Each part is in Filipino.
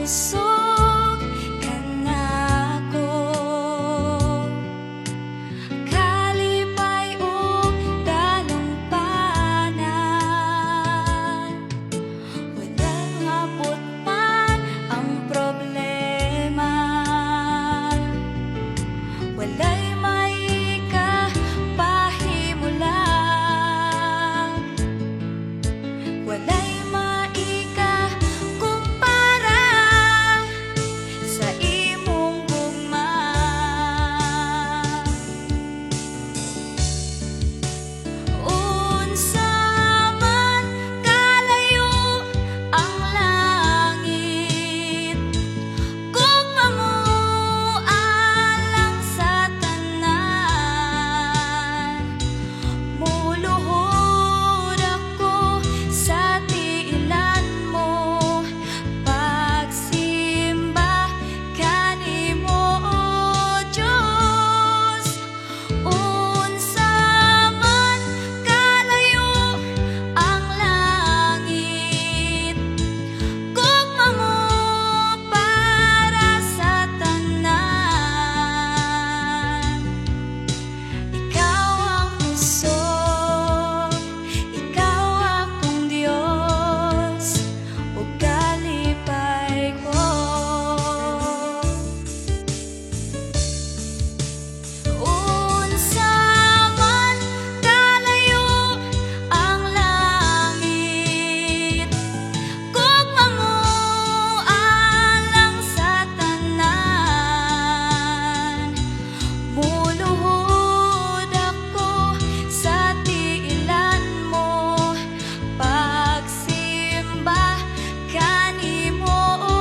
busog ka na ko. Kalipay o dalumpanan, walang abot man ang problema. Walay may kapahimulan, walay maika-kumpara sa imong gugma. Unsa man kalayo ang langit, gugma mo alang sa tanan. Muluhod ako sa tiilan mo, pagsimba kanimo, O Diyos. Unsa man kalayo ang langit, gugma mo para sa tanan. Ikaw ang puso, ikaw akong Diyos, ug kalipay ko. Unsa man kalayo ang langit, gugma mo alang sa tanan. Muluhod ako sa tiilan mo, pagsimba kanimo, O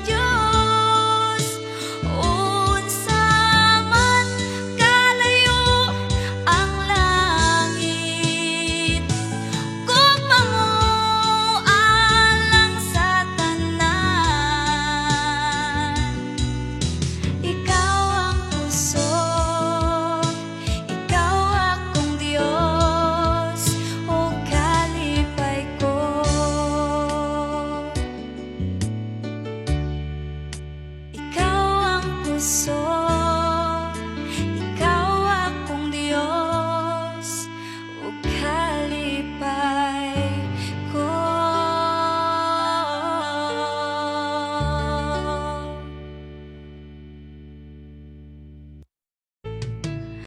Diyos. Unsa man kalayo ang langit, gugma mo alang sa tanan. Ikaw ang puso, ikaw akong Diyos, o kalipay ko. Ikaw ang puso,